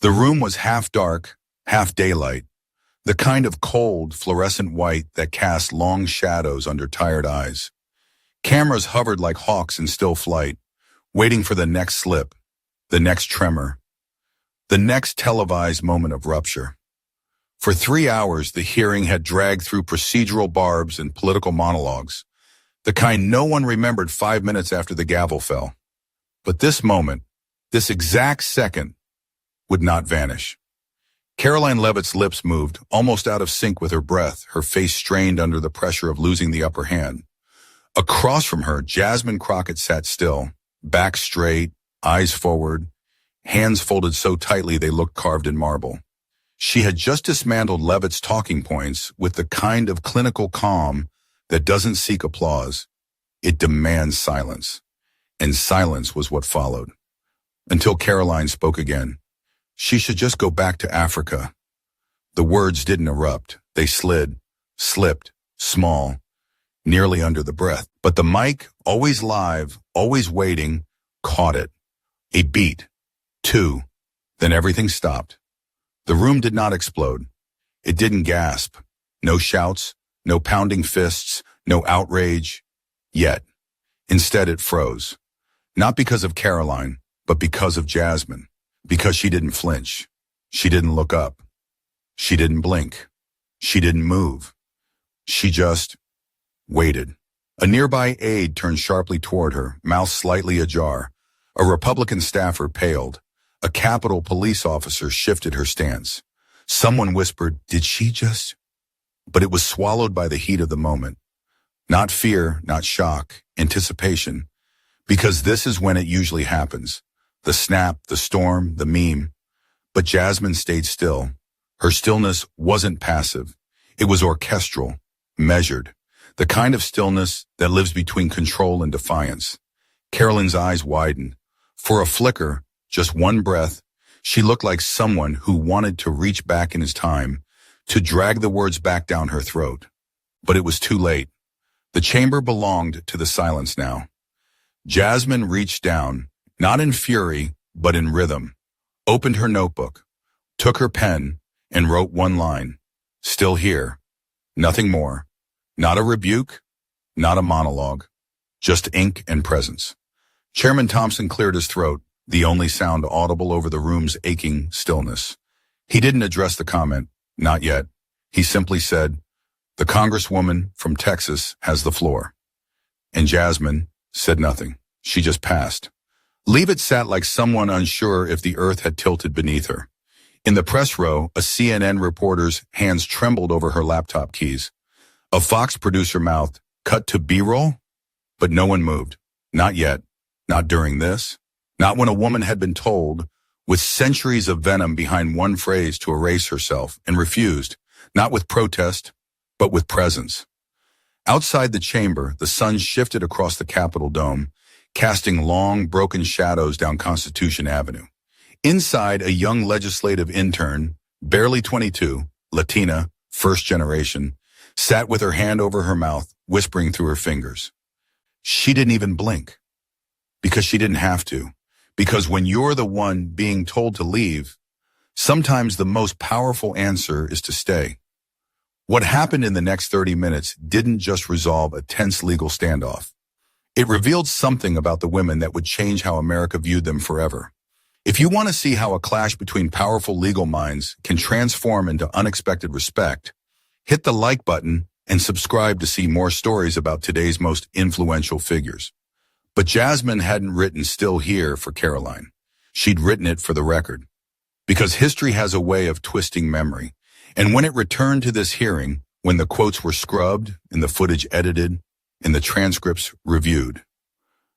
The room was half dark, half daylight, the kind of cold, fluorescent white that cast long shadows under tired eyes. Cameras hovered like hawks in still flight, waiting for the next slip, the next tremor, the next televised moment of rupture. For 3 hours, the hearing had dragged through procedural barbs and political monologues, the kind no one remembered 5 minutes after the gavel fell. But this moment, this exact second, would not vanish. Karoline Leavitt's lips moved, almost out of sync with her breath, her face strained under the pressure of losing the upper hand. Across from her, Jasmine Crockett sat still, back straight, eyes forward, hands folded so tightly they looked carved in marble. She had just dismantled Leavitt's talking points with the kind of clinical calm that doesn't seek applause. It demands silence. And silence was what followed. Until Karoline spoke again. She should just go back to Africa. The words didn't erupt. They slid, slipped, small, nearly under the breath. But the mic, always live, always waiting, caught it. A beat. 2. Then everything stopped. The room did not explode. It didn't gasp. No shouts, no pounding fists, no outrage. Yet. Instead, it froze. Not because of Karoline, but because of Jasmine. Because she didn't flinch. She didn't look up. She didn't blink. She didn't move. She just waited. A nearby aide turned sharply toward her, mouth slightly ajar. A Republican staffer paled. A Capitol police officer shifted her stance. Someone whispered, "Did she just?" But it was swallowed by the heat of the moment. Not fear, not shock, anticipation. Because this is when it usually happens. The snap, the storm, the meme. But Jasmine stayed still. Her stillness wasn't passive. It was orchestral, measured. The kind of stillness that lives between control and defiance. Karoline's eyes widened. For a flicker, just one breath, she looked like someone who wanted to reach back in his time, to drag the words back down her throat. But it was too late. The chamber belonged to the silence now. Jasmine reached down, not in fury, but in rhythm, opened her notebook, took her pen, and wrote one line. Still here. Nothing more. Not a rebuke, not a monologue. Just ink and presence. Chairman Thompson cleared his throat, the only sound audible over the room's aching stillness. He didn't address the comment, not yet. He simply said, "The Congresswoman from Texas has the floor." And Jasmine said nothing. She just passed. Leavitt sat like someone unsure if the earth had tilted beneath her. In the press row, a CNN reporter's hands trembled over her laptop keys. A Fox producer mouthed, "Cut to B-roll?" But no one moved. Not yet. Not during this. Not when a woman had been told, with centuries of venom behind one phrase, to erase herself, and refused, not with protest, but with presence. Outside the chamber, the sun shifted across the Capitol dome, casting long, broken shadows down Constitution Avenue. Inside, a young legislative intern, barely 22, Latina, first generation, sat with her hand over her mouth, whispering through her fingers. She didn't even blink. Because she didn't have to. Because when you're the one being told to leave, sometimes the most powerful answer is to stay. What happened in the next 30 minutes didn't just resolve a tense legal standoff. It revealed something about the women that would change how America viewed them forever. If you want to see how a clash between powerful legal minds can transform into unexpected respect, hit the like button and subscribe to see more stories about today's most influential figures. But Jasmine hadn't written "Still Here" for Karoline. She'd written it for the record. Because history has a way of twisting memory. And when it returned to this hearing, when the quotes were scrubbed and the footage edited and the transcripts reviewed,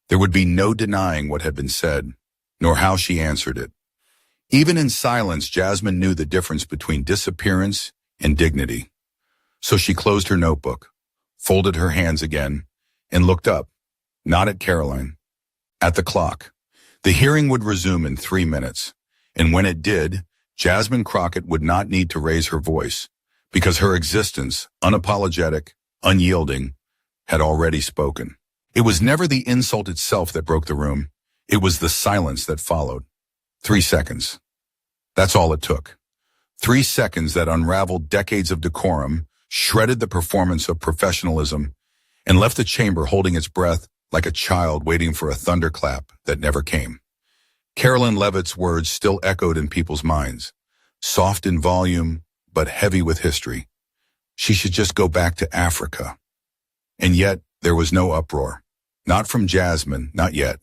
there would be no denying what had been said, nor how she answered it. Even in silence, Jasmine knew the difference between disappearance and dignity. So she closed her notebook, folded her hands again, and looked up, not at Karoline, at the clock. The hearing would resume in 3 minutes, and when it did, Jasmine Crockett would not need to raise her voice, because her existence, unapologetic, unyielding, had already spoken. It was never the insult itself that broke the room. It was the silence that followed. 3 seconds. That's all it took. 3 seconds that unraveled decades of decorum, shredded the performance of professionalism, and left the chamber holding its breath like a child waiting for a thunderclap that never came. Karoline Leavitt's words still echoed in people's minds, soft in volume, but heavy with history. She should just go back to Africa. And yet, there was no uproar. Not from Jasmine, not yet.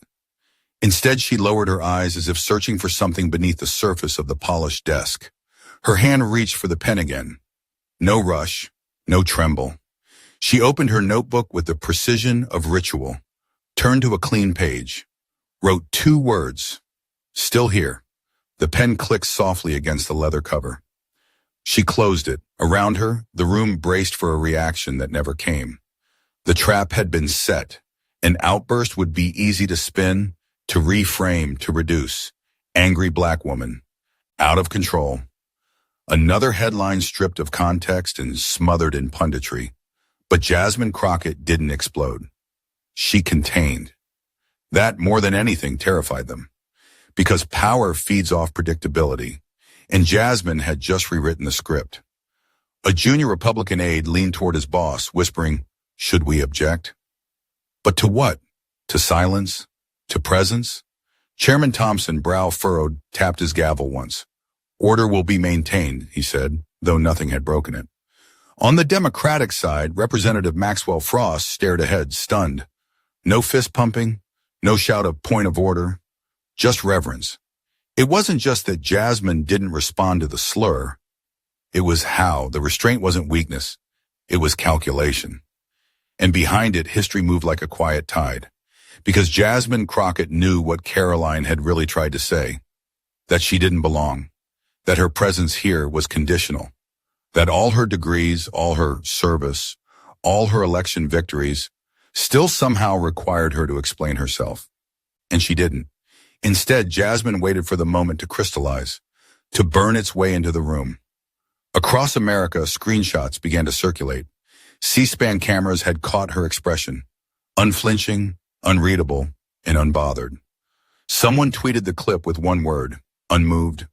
Instead, she lowered her eyes as if searching for something beneath the surface of the polished desk. Her hand reached for the pen again. No rush, no tremble. She opened her notebook with the precision of ritual, turned to a clean page, wrote 2 words, "Still here." The pen clicked softly against the leather cover. She closed it. Around her, the room braced for a reaction that never came. The trap had been set. An outburst would be easy to spin, to reframe, to reduce. Angry black woman. Out of control. Another headline stripped of context and smothered in punditry. But Jasmine Crockett didn't explode. She contained. That, more than anything, terrified them. Because power feeds off predictability, and Jasmine had just rewritten the script. A junior Republican aide leaned toward his boss, whispering, "Should we object?" But to what? To silence? To presence? Chairman Thompson, brow furrowed, tapped his gavel once. "Order will be maintained," he said, though nothing had broken it. On the Democratic side, Representative Maxwell Frost stared ahead, stunned. No fist pumping, no shout of point of order. Just reverence. It wasn't just that Jasmine didn't respond to the slur. It was how. The restraint wasn't weakness. It was calculation. And behind it, history moved like a quiet tide. Because Jasmine Crockett knew what Karoline had really tried to say. That she didn't belong. That her presence here was conditional. That all her degrees, all her service, all her election victories still somehow required her to explain herself. And she didn't. Instead, Jasmine waited for the moment to crystallize, to burn its way into the room. Across America, screenshots began to circulate. C-SPAN cameras had caught her expression, unflinching, unreadable, and unbothered. Someone tweeted the clip with one word, unmoved.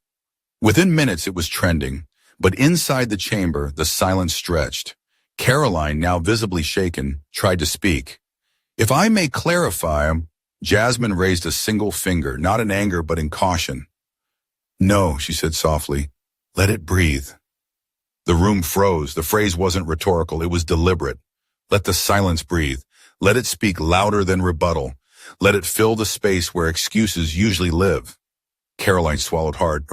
Within minutes, it was trending, but inside the chamber, the silence stretched. Karoline, now visibly shaken, tried to speak. "If I may clarify," Jasmine raised a single finger, not in anger but in caution. "No," she said softly. "Let it breathe." The room froze. The phrase wasn't rhetorical. It was deliberate. Let the silence breathe. Let it speak louder than rebuttal. Let it fill the space where excuses usually live. Karoline swallowed hard.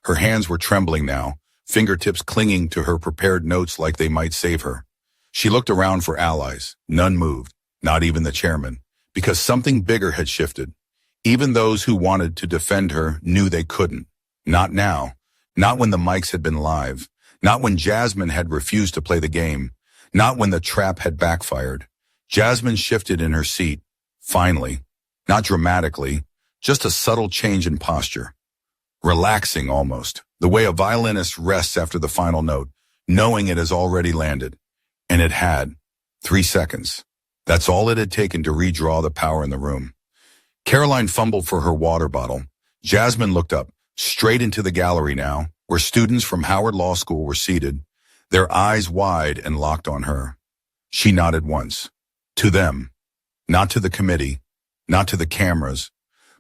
Her hands were trembling now, fingertips clinging to her prepared notes like they might save her. She looked around for allies. None moved, not even the chairman. Because something bigger had shifted. Even those who wanted to defend her knew they couldn't. Not now. Not when the mics had been live. Not when Jasmine had refused to play the game. Not when the trap had backfired. Jasmine shifted in her seat. Finally. Not dramatically. Just a subtle change in posture. Relaxing almost. The way a violinist rests after the final note, knowing it has already landed. And it had. 3 seconds. That's all it had taken to redraw the power in the room. Karoline fumbled for her water bottle. Jasmine looked up, straight into the gallery now, where students from Howard Law School were seated, their eyes wide and locked on her. She nodded once. To them. Not to the committee, not to the cameras,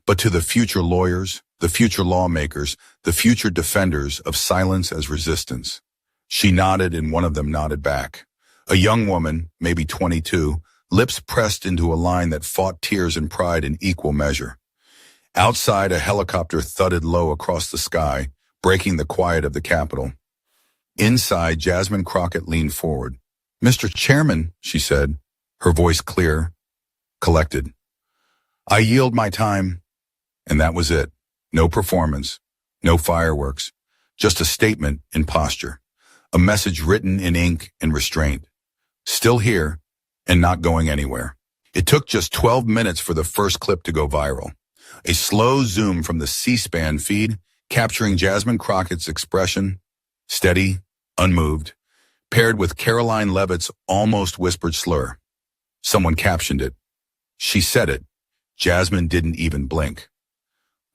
but to the future lawyers, the future lawmakers, the future defenders of silence as resistance. She nodded and one of them nodded back. A young woman, maybe 22, lips pressed into a line that fought tears and pride in equal measure. Outside, a helicopter thudded low across the sky, breaking the quiet of the Capitol. Inside, Jasmine Crockett leaned forward. "Mr. Chairman," she said, her voice clear, collected. "I yield my time." And that was it. No performance, no fireworks, just a statement in posture, a message written in ink and restraint. Still here, and not going anywhere. It took just 12 minutes for the first clip to go viral. A slow zoom from the C-SPAN feed, capturing Jasmine Crockett's expression, steady, unmoved, paired with Karoline Leavitt's almost whispered slur. Someone captioned it. She said it. Jasmine didn't even blink.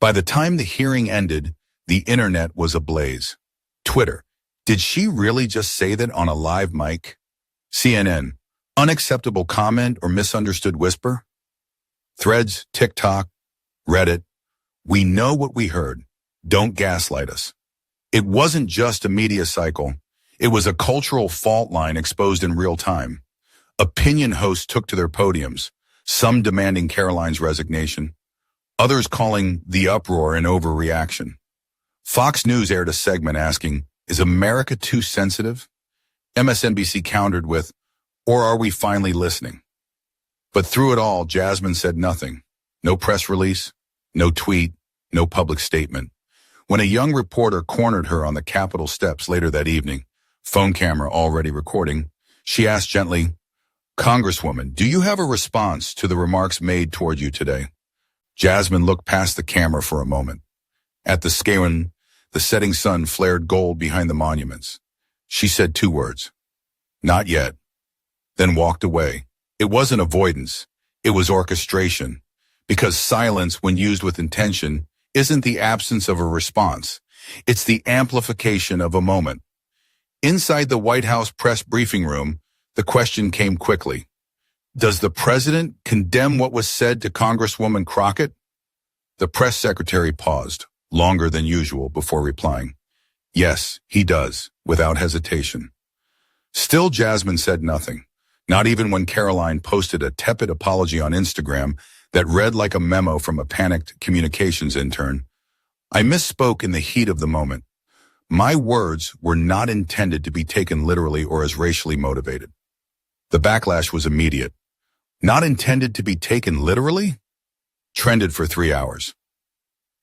By the time the hearing ended, The internet was ablaze. Twitter. Did she really just say that on a live mic? CNN. Unacceptable comment or misunderstood whisper? Threads, TikTok, Reddit. We know what we heard. Don't gaslight us. It wasn't just a media cycle. It was a cultural fault line exposed in real time. Opinion hosts took to their podiums, some demanding Karoline's resignation, others calling the uproar an overreaction. Fox News aired a segment asking, "Is America too sensitive?" MSNBC countered with, "Or are we finally listening?" But through it all, Jasmine said nothing. No press release, no tweet, no public statement. When a young reporter cornered her on the Capitol steps later that evening, phone camera already recording, she asked gently, "Congresswoman, do you have a response to the remarks made toward you today?" Jasmine looked past the camera for a moment. At the scale, the setting sun flared gold behind the monuments. She said 2 words, "Not yet," then walked away. It wasn't avoidance. It was orchestration. Because silence, when used with intention, isn't the absence of a response. It's the amplification of a moment. Inside the White House press briefing room, the question came quickly. Does the president condemn what was said to Congresswoman Crockett? The press secretary paused, longer than usual, before replying. Yes, he does, without hesitation. Still, Jasmine said nothing, not even when Karoline posted a tepid apology on Instagram that read like a memo from a panicked communications intern. I misspoke in the heat of the moment. My words were not intended to be taken literally or as racially motivated. The backlash was immediate. Not intended to be taken literally? Trended for 3 hours.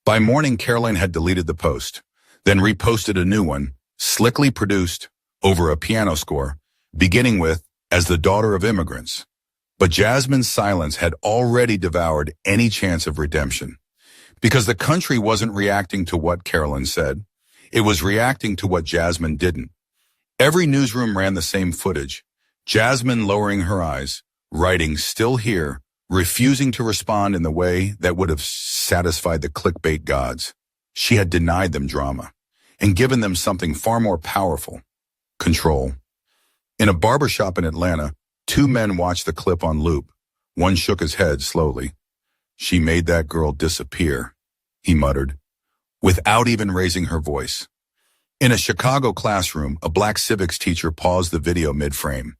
By morning, Karoline had deleted the post, then reposted a new one, slickly produced, over a piano score, beginning with, "As the daughter of immigrants." But Jasmine's silence had already devoured any chance of redemption. Because the country wasn't reacting to what Karoline said. It was reacting to what Jasmine didn't. Every newsroom ran the same footage. Jasmine lowering her eyes, writing "still here," refusing to respond in the way that would have satisfied the clickbait gods. She had denied them drama and given them something far more powerful: control. In a barbershop in Atlanta, 2 men watched the clip on loop. One shook his head slowly. "She made that girl disappear," he muttered, without even raising her voice. In a Chicago classroom, a black civics teacher paused the video mid-frame.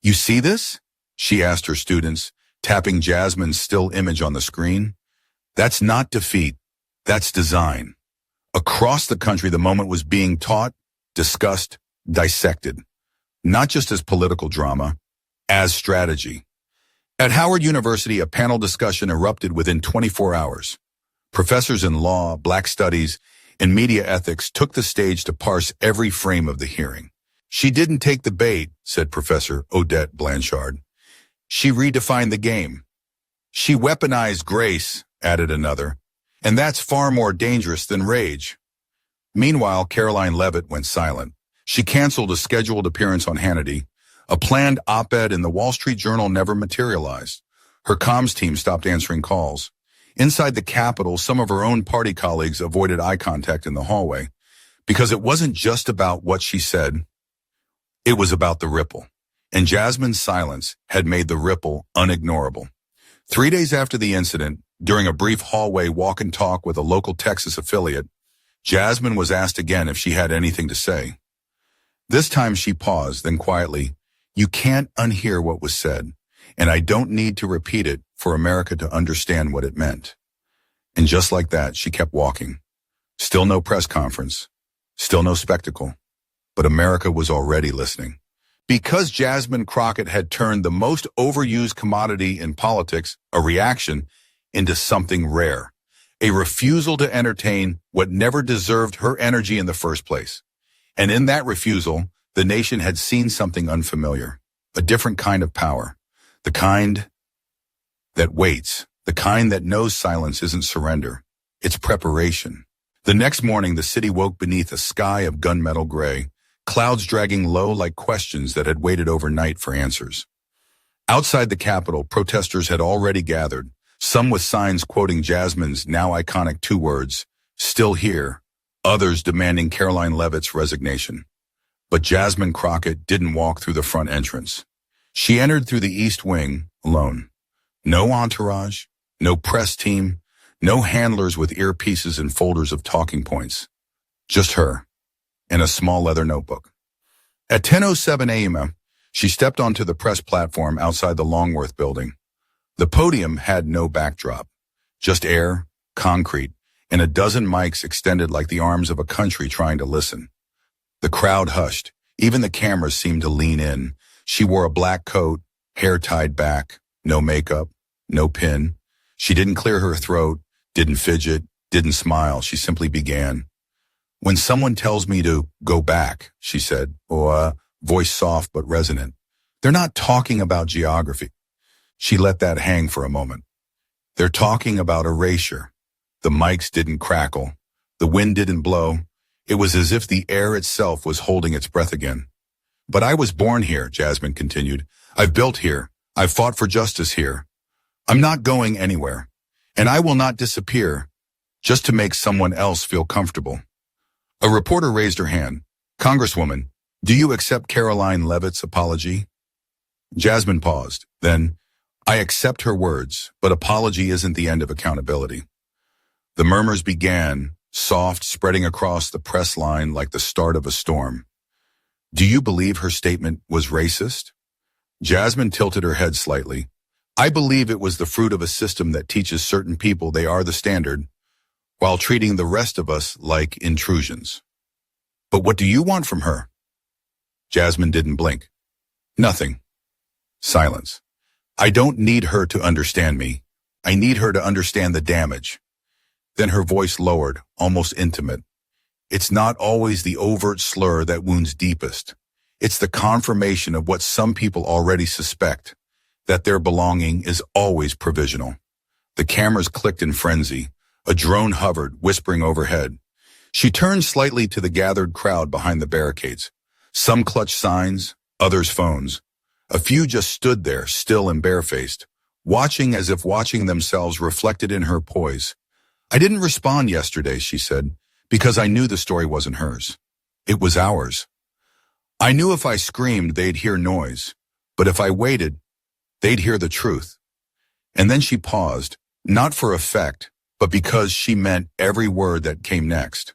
"You see this?" she asked her students, tapping Jasmine's still image on the screen. "That's not defeat. That's design." Across the country, the moment was being taught, discussed, dissected. Not just as political drama, as strategy. At Howard University, a panel discussion erupted within 24 hours. Professors in law, black studies, and media ethics took the stage to parse every frame of the hearing. "She didn't take the bait," said Professor Odette Blanchard. "She redefined the game." "She weaponized grace," added another, "and that's far more dangerous than rage." Meanwhile, Karoline Leavitt went silent. She canceled a scheduled appearance on Hannity. A planned op-ed in the Wall Street Journal never materialized. Her comms team stopped answering calls. Inside the Capitol, some of her own party colleagues avoided eye contact in the hallway, because it wasn't just about what she said. It was about the ripple. And Jasmine's silence had made the ripple unignorable. 3 days after the incident, during a brief hallway walk and talk with a local Texas affiliate, Jasmine was asked again if she had anything to say. This time she paused, then quietly, "You can't unhear what was said, and I don't need to repeat it for America to understand what it meant." And just like that, she kept walking. Still no press conference, still no spectacle, but America was already listening. Because Jasmine Crockett had turned the most overused commodity in politics, a reaction, into something rare. A refusal to entertain what never deserved her energy in the first place. And in that refusal, the nation had seen something unfamiliar, a different kind of power, the kind that waits, the kind that knows silence isn't surrender, it's preparation. The next morning, the city woke beneath a sky of gunmetal gray, clouds dragging low like questions that had waited overnight for answers. Outside the Capitol, protesters had already gathered, some with signs quoting Jasmine's now iconic 2 words, "Still here," others demanding Karoline Leavitt's resignation. But Jasmine Crockett didn't walk through the front entrance. She entered through the East Wing alone. No entourage, no press team, no handlers with earpieces and folders of talking points. Just her, and a small leather notebook. At 10:07 a.m., she stepped onto the press platform outside the Longworth building. The podium had no backdrop, just air, concrete, and a dozen mics extended like the arms of a country trying to listen. The crowd hushed. Even the cameras seemed to lean in. She wore a black coat, hair tied back, no makeup, no pin. She didn't clear her throat, didn't fidget, didn't smile. She simply began. "When someone tells me to go back," she said, voice soft but resonant, "they're not talking about geography." She let that hang for a moment. "They're talking about erasure." The mics didn't crackle. The wind didn't blow. It was as if the air itself was holding its breath again. "But I was born here," Jasmine continued. "I've built here. I've fought for justice here. I'm not going anywhere. And I will not disappear just to make someone else feel comfortable." A reporter raised her hand. "Congresswoman, do you accept Karoline Leavitt's apology?" Jasmine paused. Then, "I accept her words, but apology isn't the end of accountability." The murmurs began, soft, spreading across the press line like the start of a storm. "Do you believe her statement was racist?" Jasmine tilted her head slightly. "I believe it was the fruit of a system that teaches certain people they are the standard, while treating the rest of us like intrusions." "But what do you want from her?" Jasmine didn't blink. "Nothing." Silence. "I don't need her to understand me. I need her to understand the damage." Then her voice lowered, almost intimate. "It's not always the overt slur that wounds deepest. It's the confirmation of what some people already suspect, that their belonging is always provisional." The cameras clicked in frenzy. A drone hovered, whispering overhead. She turned slightly to the gathered crowd behind the barricades. Some clutched signs, others phones. A few just stood there, still and barefaced, watching as if watching themselves reflected in her poise. "I didn't respond yesterday," she said, "because I knew the story wasn't hers. It was ours. I knew if I screamed, they'd hear noise. But if I waited, they'd hear the truth." And then she paused, not for effect, but because she meant every word that came next.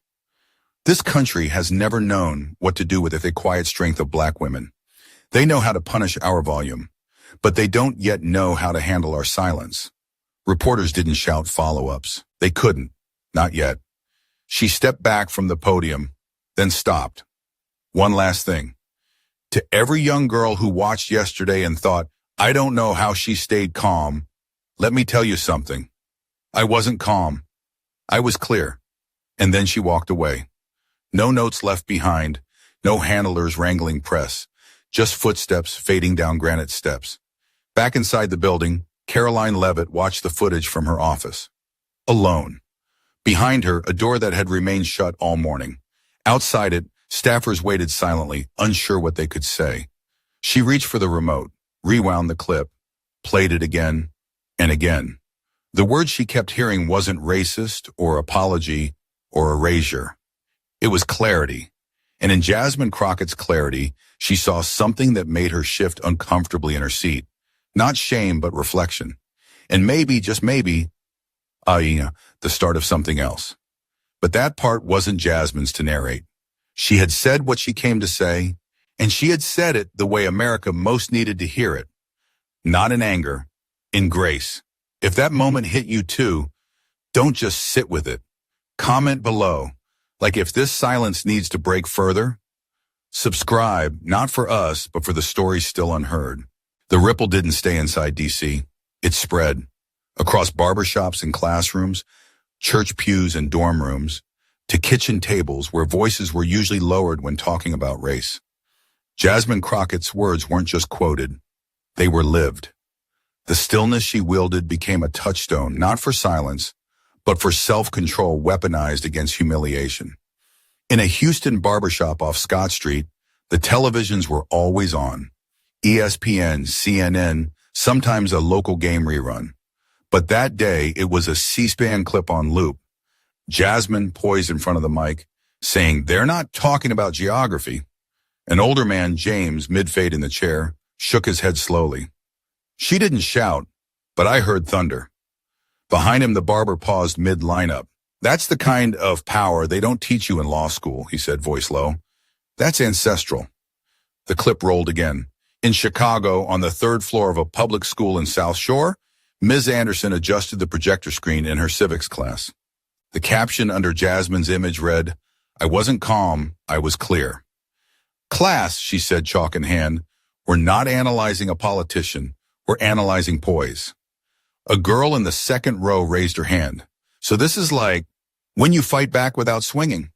This country has never known what to do with the quiet strength of black women. They know how to punish our volume, but they don't yet know how to handle our silence. Reporters didn't shout follow-ups. They couldn't. Not yet. She stepped back from the podium, then stopped. "One last thing. To every young girl who watched yesterday and thought, 'I don't know how she stayed calm,' let me tell you something. I wasn't calm. I was clear." And then she walked away. No notes left behind, no handlers wrangling press, just footsteps fading down granite steps. Back inside the building, Karoline Leavitt watched the footage from her office. Alone. Behind her, a door that had remained shut all morning. Outside it, staffers waited silently, unsure what they could say. She reached for the remote, rewound the clip, played it again and again. The word she kept hearing wasn't racist or apology or erasure. It was clarity. And in Jasmine Crockett's clarity, she saw something that made her shift uncomfortably in her seat. Not shame, but reflection. And maybe, just maybe, the start of something else. But that part wasn't Jasmine's to narrate. She had said what she came to say, and she had said it the way America most needed to hear it. Not in anger, in grace. If that moment hit you too, don't just sit with it. Comment below. Like if this silence needs to break further. Subscribe, not for us, but for the stories still unheard. The ripple didn't stay inside D.C. It spread. Across barbershops and classrooms, church pews and dorm rooms, to kitchen tables where voices were usually lowered when talking about race. Jasmine Crockett's words weren't just quoted. They were lived. The stillness she wielded became a touchstone, not for silence, but for self-control weaponized against humiliation. In a Houston barbershop off Scott Street, the televisions were always on. ESPN, CNN, sometimes a local game rerun. But that day, it was a C-SPAN clip on loop. Jasmine, poised in front of the mic, saying they're not talking about geography. An older man, James, mid-fade in the chair, shook his head slowly. She didn't shout, but I heard thunder. Behind him, the barber paused mid-lineup. That's the kind of power they don't teach you in law school, he said, voice low. That's ancestral. The clip rolled again. In Chicago, on the third floor of a public school in South Shore, Ms. Anderson adjusted the projector screen in her civics class. The caption under Jasmine's image read, "I wasn't calm, I was clear." "Class," she said, chalk in hand, "we're not analyzing a politician, we're analyzing poise." A girl in the second row raised her hand. "So this is like when you fight back without swinging."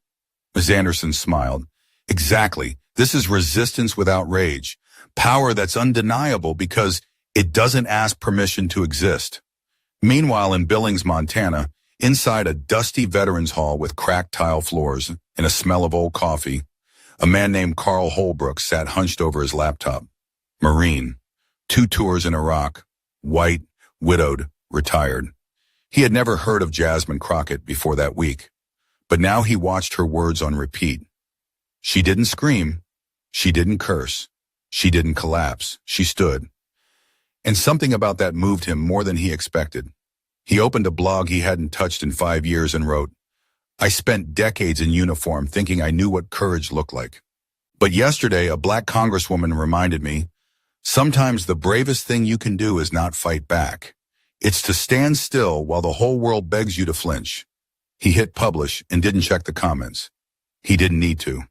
Ms. Anderson smiled. "Exactly. This is resistance without rage. Power that's undeniable because it doesn't ask permission to exist." Meanwhile, in Billings, Montana, inside a dusty veterans hall with cracked tile floors and a smell of old coffee, a man named Carl Holbrook sat hunched over his laptop. Marine, 2 tours in Iraq, white, widowed, retired. He had never heard of Jasmine Crockett before that week, but now he watched her words on repeat. She didn't scream. She didn't curse. She didn't collapse. She stood. And something about that moved him more than he expected. He opened a blog he hadn't touched in 5 years and wrote, "I spent decades in uniform thinking I knew what courage looked like. But yesterday, a black congresswoman reminded me, sometimes the bravest thing you can do is not fight back. It's to stand still while the whole world begs you to flinch." He hit publish and didn't check the comments. He didn't need to.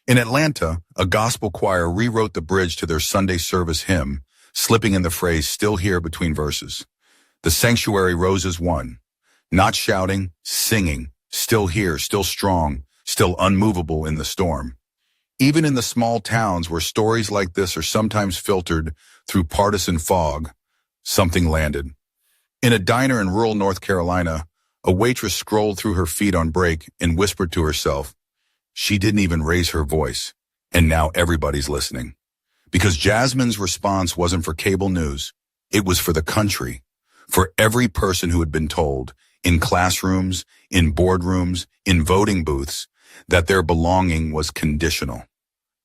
In Atlanta, a gospel choir rewrote the bridge to their Sunday service hymn, slipping in the phrase "still here" between verses. The sanctuary rose as one, not shouting, singing, still here, still strong, still unmovable in the storm. Even in the small towns where stories like this are sometimes filtered through partisan fog, something landed. In a diner in rural North Carolina, a waitress scrolled through her feed on break and whispered to herself. She didn't even raise her voice, and now everybody's listening. Because Jasmine's response wasn't for cable news, it was for the country, for every person who had been told, in classrooms, in boardrooms, in voting booths, that their belonging was conditional,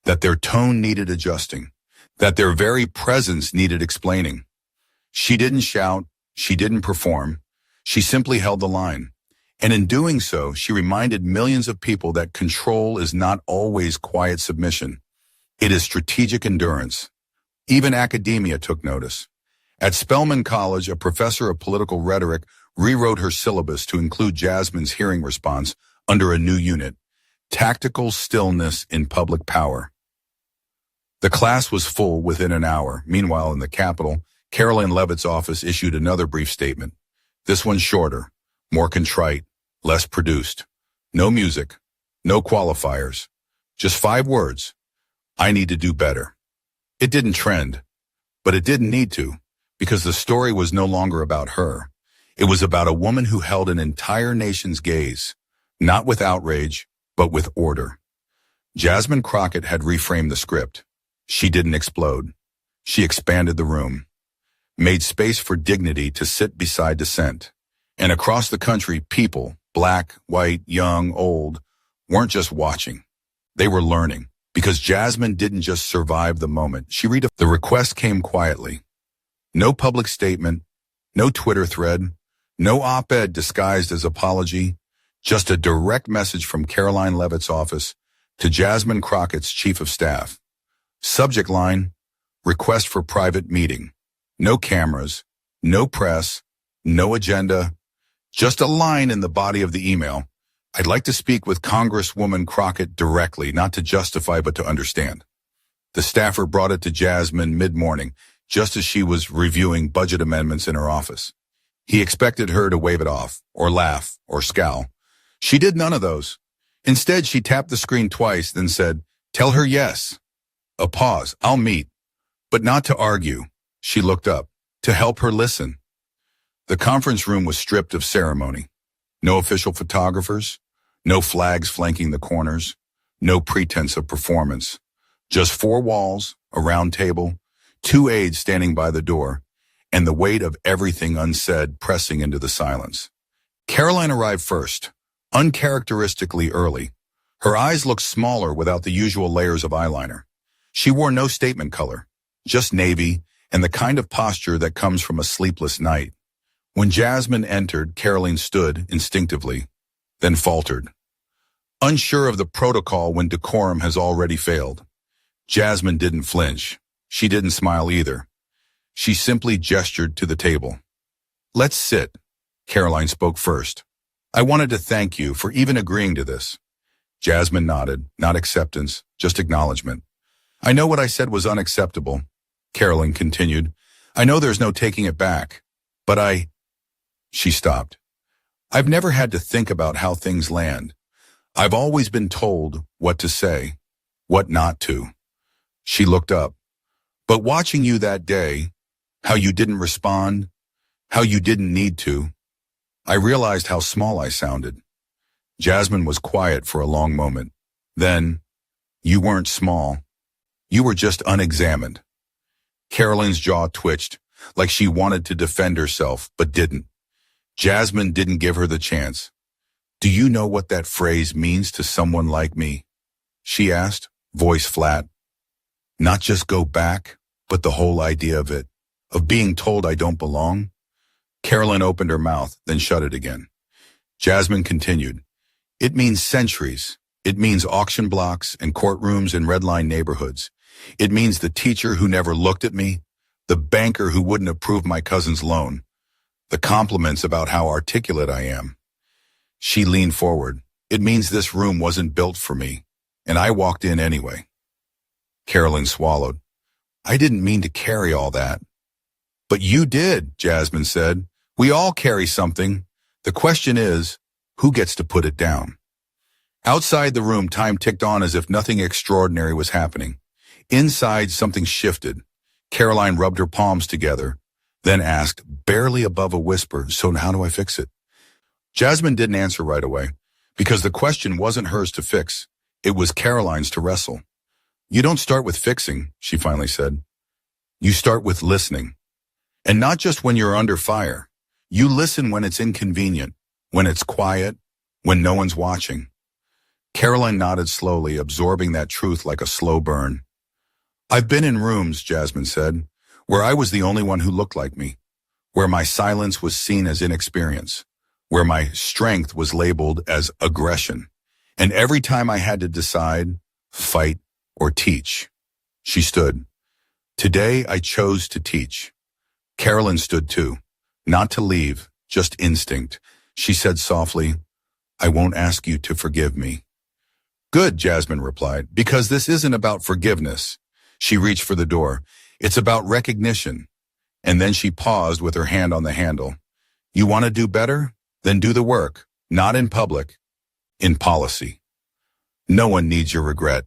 that their tone needed adjusting, that their very presence needed explaining. She didn't shout, she didn't perform, she simply held the line. And in doing so, she reminded millions of people that control is not always quiet submission. It is strategic endurance. Even academia took notice. At Spelman College, a professor of political rhetoric rewrote her syllabus to include Jasmine's hearing response under a new unit, Tactical Stillness in Public Power. The class was full within an hour. Meanwhile, in the Capitol, Karoline Leavitt's office issued another brief statement. This one shorter, more contrite, less produced. No music, no qualifiers. Just 5 words. I need to do better. It didn't trend, but it didn't need to, because the story was no longer about her. It was about a woman who held an entire nation's gaze, not with outrage, but with order. Jasmine Crockett had reframed the script. She didn't explode. She expanded the room, made space for dignity to sit beside dissent. And across the country, people, black, white, young, old, weren't just watching. They were learning. Because Jasmine didn't just survive the moment. The request came quietly. No public statement, no Twitter thread, no op-ed disguised as apology, just a direct message from Karoline Leavitt's office to Jasmine Crockett's chief of staff. Subject line, request for private meeting. No cameras, no press, no agenda, just a line in the body of the email. I'd like to speak with Congresswoman Crockett directly, not to justify but to understand. The staffer brought it to Jasmine mid-morning, just as she was reviewing budget amendments in her office. He expected her to wave it off, or laugh, or scowl. She did none of those. Instead, she tapped the screen twice, then said, "Tell her yes." A pause. "I'll meet." But not to argue. She looked up. To help her listen. The conference room was stripped of ceremony. No official photographers, no flags flanking the corners, no pretense of performance. Just 4 walls, a round table, 2 aides standing by the door, and the weight of everything unsaid pressing into the silence. Karoline arrived first, uncharacteristically early. Her eyes looked smaller without the usual layers of eyeliner. She wore no statement color, just navy and the kind of posture that comes from a sleepless night. When Jasmine entered, Karoline stood instinctively, then faltered, unsure of the protocol when decorum has already failed. Jasmine didn't flinch. She didn't smile either. She simply gestured to the table. "Let's sit." Karoline spoke first. "I wanted to thank you for even agreeing to this." Jasmine nodded, not acceptance, just acknowledgement. "I know what I said was unacceptable," Karoline continued. "I know there's no taking it back. But She stopped. "I've never had to think about how things land. I've always been told what to say, what not to." She looked up. "But watching you that day, how you didn't respond, how you didn't need to, I realized how small I sounded." Jasmine was quiet for a long moment. Then, "You weren't small. You were just unexamined." Karoline's jaw twitched, like she wanted to defend herself, but didn't. Jasmine didn't give her the chance. "Do you know what that phrase means to someone like me?" she asked, voice flat. "Not just go back, but the whole idea of it, of being told I don't belong?" Karoline opened her mouth, then shut it again. Jasmine continued. "It means centuries. It means auction blocks and courtrooms in red-line neighborhoods. It means the teacher who never looked at me, the banker who wouldn't approve my cousin's loan, the compliments about how articulate I am." She leaned forward. "It means this room wasn't built for me, and I walked in anyway." Karoline swallowed. "I didn't mean to carry all that." "But you did," Jasmine said. "We all carry something. The question is, who gets to put it down?" Outside the room, time ticked on as if nothing extraordinary was happening. Inside, something shifted. Karoline rubbed her palms together, then asked, barely above a whisper, "So how do I fix it?" Jasmine didn't answer right away, because the question wasn't hers to fix. It was Karoline's to wrestle. "You don't start with fixing," she finally said. "You start with listening. And not just when you're under fire. You listen when it's inconvenient, when it's quiet, when no one's watching." Karoline nodded slowly, absorbing that truth like a slow burn. "I've been in rooms," Jasmine said, "where I was the only one who looked like me, where my silence was seen as inexperience, where my strength was labeled as aggression. And every time I had to decide, fight or teach." She stood. "Today I chose to teach." Karoline stood too. Not to leave, just instinct. She said softly, "I won't ask you to forgive me." "Good," Jasmine replied, "because this isn't about forgiveness." She reached for the door. "It's about recognition." And then she paused with her hand on the handle. "You want to do better? Then do the work, not in public, in policy. No one needs your regret.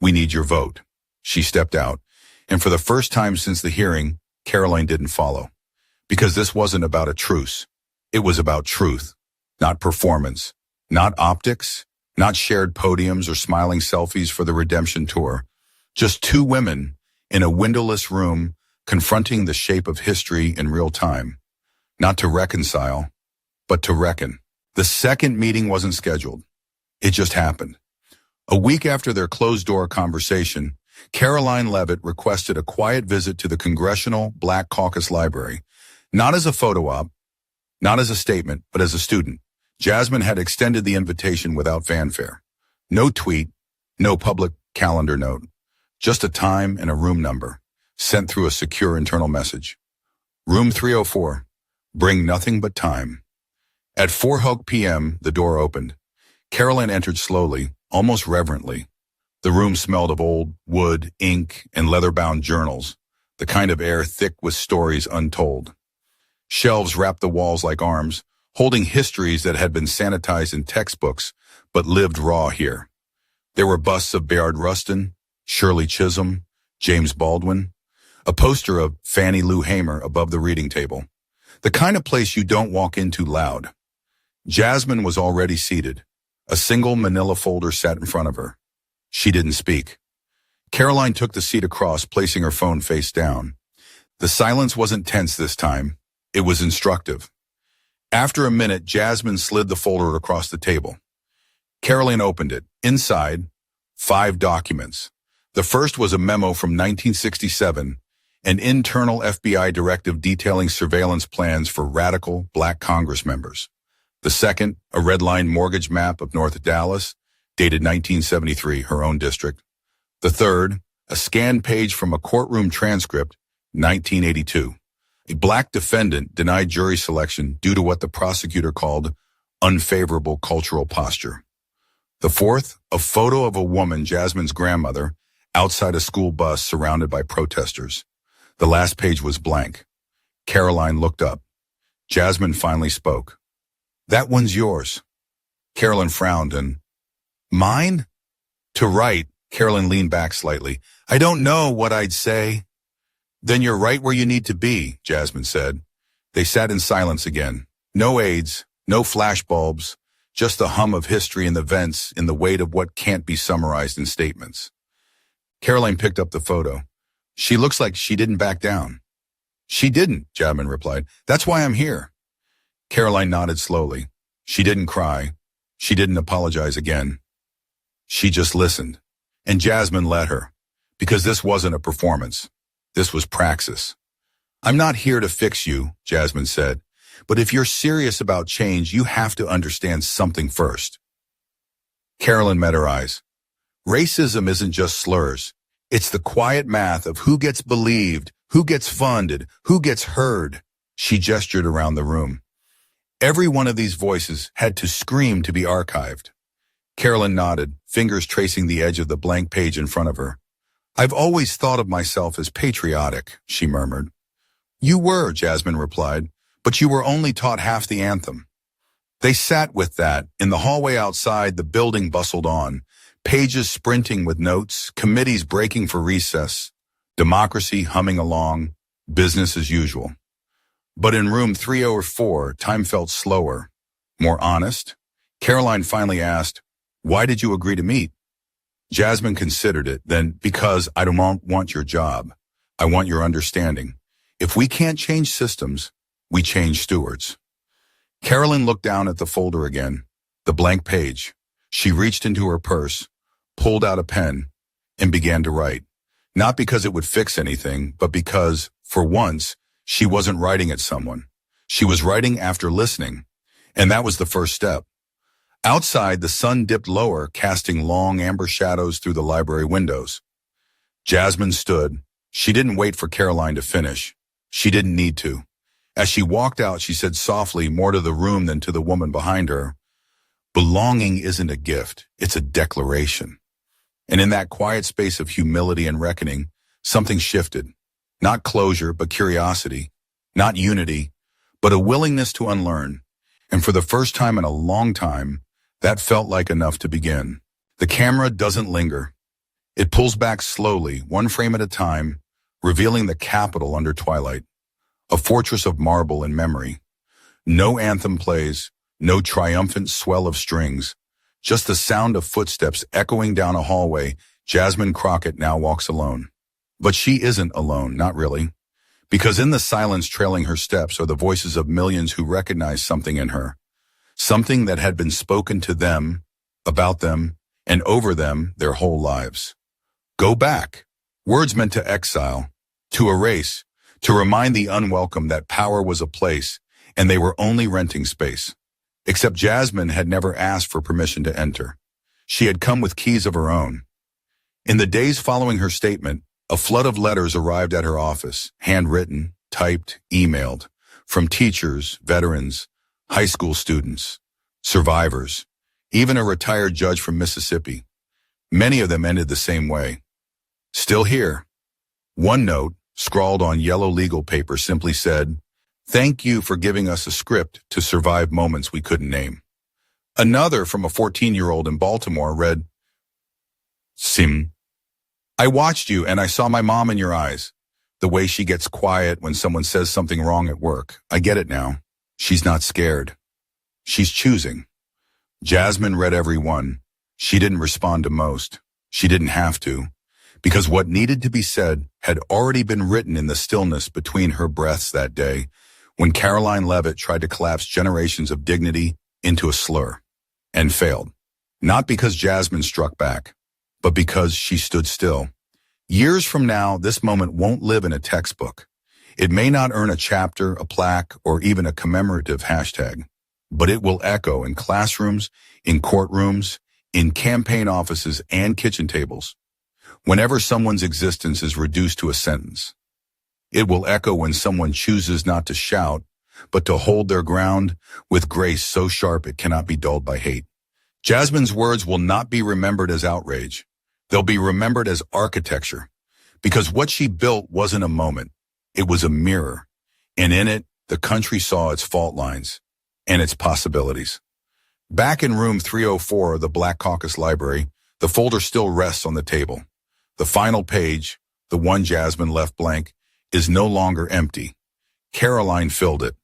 We need your vote." She stepped out, and for the first time since the hearing, Karoline didn't follow. Because this wasn't about a truce. It was about truth, not performance, not optics, not shared podiums or smiling selfies for the redemption tour. Just two women in a windowless room confronting the shape of history in real time. Not to reconcile, but to reckon. The second meeting wasn't scheduled. It just happened. A week after their closed-door conversation, Karoline Leavitt requested a quiet visit to the Congressional Black Caucus Library, not as a photo op, not as a statement, but as a student. Jasmine had extended the invitation without fanfare. No tweet, no public calendar note, just a time and a room number, sent through a secure internal message. Room 304, bring nothing but time. At 4 p.m., the door opened. Karoline entered slowly, almost reverently. The room smelled of old wood, ink, and leather-bound journals, the kind of air thick with stories untold. Shelves wrapped the walls like arms, holding histories that had been sanitized in textbooks, but lived raw here. There were busts of Bayard Rustin, Shirley Chisholm, James Baldwin, a poster of Fannie Lou Hamer above the reading table. The kind of place you don't walk into loud. Jasmine was already seated. A single manila folder sat in front of her. She didn't speak. Karoline took the seat across, placing her phone face down. The silence wasn't tense this time. It was instructive. After a minute, Jasmine slid the folder across the table. Karoline opened it. Inside, 5 documents. The first was a memo from 1967, an internal FBI directive detailing surveillance plans for radical black Congress members. The second, a red-line mortgage map of North Dallas, dated 1973, her own district. The third, a scanned page from a courtroom transcript, 1982. A black defendant denied jury selection due to what the prosecutor called unfavorable cultural posture. The fourth, a photo of a woman, Jasmine's grandmother, outside a school bus surrounded by protesters. The last page was blank. Karoline looked up. Jasmine finally spoke. "That one's yours." Karoline frowned and, "Mine?" To write, Karoline leaned back slightly. "I don't know what I'd say." "Then you're right where you need to be," Jasmine said. They sat in silence again. No aides, no flashbulbs, just the hum of history and the vents in the weight of what can't be summarized in statements. Karoline picked up the photo. "She looks like she didn't back down." "She didn't," Jasmine replied. "That's why I'm here." Karoline nodded slowly. She didn't cry. She didn't apologize again. She just listened. And Jasmine let her. Because this wasn't a performance. This was praxis. "I'm not here to fix you," Jasmine said. "But if you're serious about change, you have to understand something first." Karoline met her eyes. "Racism isn't just slurs. It's the quiet math of who gets believed, who gets funded, who gets heard." She gestured around the room. Every one of these voices had to scream to be archived. Karoline nodded, fingers tracing the edge of the blank page in front of her. "I've always thought of myself as patriotic," she murmured. "You were," Jasmine replied, "but you were only taught half the anthem." They sat with that. In the hallway outside, the building bustled on, pages sprinting with notes, committees breaking for recess, democracy humming along, business as usual. But in room 304, time felt slower, more honest. Karoline finally asked, "Why did you agree to meet?" Jasmine considered it, then, "Because I don't want your job. I want your understanding. If we can't change systems, we change stewards." Karoline looked down at the folder again, the blank page. She reached into her purse, pulled out a pen, and began to write. Not because it would fix anything, but because, for once, she wasn't writing at someone. She was writing after listening, and that was the first step. Outside, the sun dipped lower, casting long amber shadows through the library windows. Jasmine stood. She didn't wait for Karoline to finish. She didn't need to. As she walked out, she said softly, more to the room than to the woman behind her, "Belonging isn't a gift, it's a declaration." And in that quiet space of humility and reckoning, something shifted. Not closure, but curiosity. Not unity, but a willingness to unlearn. And for the first time in a long time, that felt like enough to begin. The camera doesn't linger. It pulls back slowly, one frame at a time, revealing the Capitol under twilight. A fortress of marble in memory. No anthem plays, no triumphant swell of strings. Just the sound of footsteps echoing down a hallway. Jasmine Crockett now walks alone. But she isn't alone, not really. Because in the silence trailing her steps are the voices of millions who recognize something in her. Something that had been spoken to them, about them, and over them their whole lives. Go back. Words meant to exile, to erase, to remind the unwelcome that power was a place, and they were only renting space. Except Jasmine had never asked for permission to enter. She had come with keys of her own. In the days following her statement, a flood of letters arrived at her office, handwritten, typed, emailed, from teachers, veterans, high school students, survivors, even a retired judge from Mississippi. Many of them ended the same way. Still here. One note, scrawled on yellow legal paper, simply said, "Thank you for giving us a script to survive moments we couldn't name." Another, from a 14-year-old in Baltimore, read, "Sim. I watched you and I saw my mom in your eyes. The way she gets quiet when someone says something wrong at work. I get it now. She's not scared. She's choosing." Jasmine read every one. She didn't respond to most. She didn't have to. Because what needed to be said had already been written in the stillness between her breaths that day when Karoline Leavitt tried to collapse generations of dignity into a slur. And failed. Not because Jasmine struck back, but because she stood still. Years from now, this moment won't live in a textbook. It may not earn a chapter, a plaque, or even a commemorative hashtag, but it will echo in classrooms, in courtrooms, in campaign offices, and kitchen tables. Whenever someone's existence is reduced to a sentence, it will echo when someone chooses not to shout, but to hold their ground with grace so sharp it cannot be dulled by hate. Jasmine's words will not be remembered as outrage. They'll be remembered as architecture, because what she built wasn't a moment. It was a mirror, and in it, the country saw its fault lines and its possibilities. Back in room 304 of the Black Caucus Library, the folder still rests on the table. The final page, the one Jasmine left blank, is no longer empty. Karoline filled it,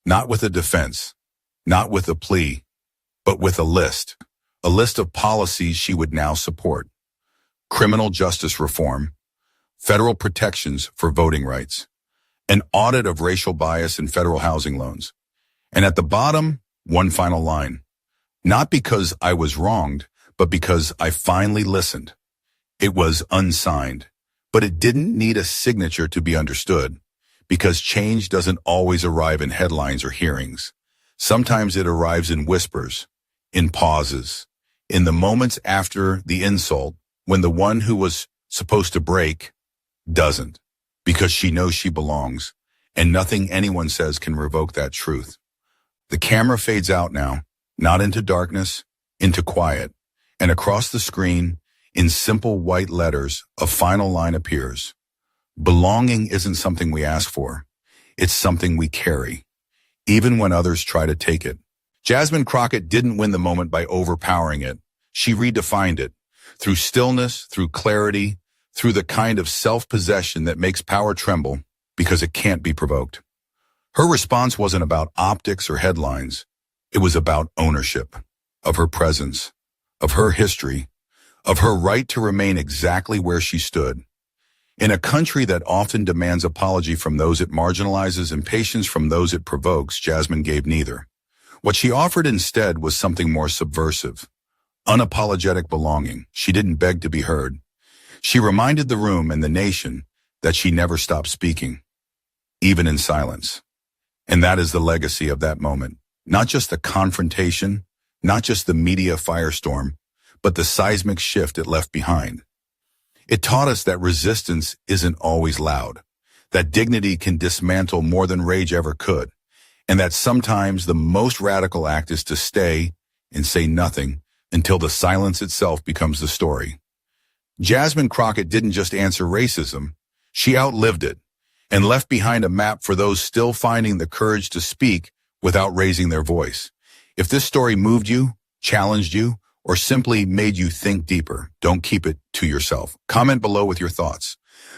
not with a defense, not with a plea, but with a list of policies she would now support. Criminal justice reform, federal protections for voting rights, an audit of racial bias in federal housing loans. And at the bottom, one final line. Not because I was wronged, but because I finally listened. It was unsigned, but it didn't need a signature to be understood, because change doesn't always arrive in headlines or hearings. Sometimes it arrives in whispers, in pauses, in the moments after the insult, when the one who was supposed to break doesn't, because she knows she belongs, and nothing anyone says can revoke that truth. The camera fades out now, not into darkness, into quiet, and across the screen, in simple white letters, a final line appears. Belonging isn't something we ask for. It's something we carry, even when others try to take it. Jasmine Crockett didn't win the moment by overpowering it. She redefined it, through stillness, through clarity, through the kind of self-possession that makes power tremble because it can't be provoked. Her response wasn't about optics or headlines. It was about ownership, of her presence, of her history, of her right to remain exactly where she stood. In a country that often demands apology from those it marginalizes and patience from those it provokes, Jasmine gave neither. What she offered instead was something more subversive, unapologetic belonging. She didn't beg to be heard. She reminded the room and the nation that she never stopped speaking, even in silence. And that is the legacy of that moment. Not just the confrontation, not just the media firestorm, but the seismic shift it left behind. It taught us that resistance isn't always loud, that dignity can dismantle more than rage ever could, and that sometimes the most radical act is to stay and say nothing until the silence itself becomes the story. Jasmine Crockett didn't just answer racism, she outlived it and left behind a map for those still finding the courage to speak without raising their voice. If this story moved you, challenged you, or simply made you think deeper, don't keep it to yourself. Comment below with your thoughts.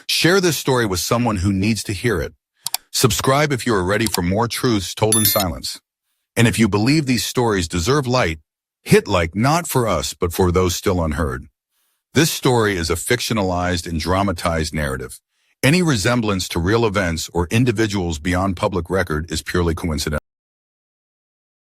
Share this story with someone who needs to hear it. Subscribe if you are ready for more truths told in silence. And if you believe these stories deserve light, hit like, not for us, but for those still unheard. This story is a fictionalized and dramatized narrative. Any resemblance to real events or individuals beyond public record is purely coincidental.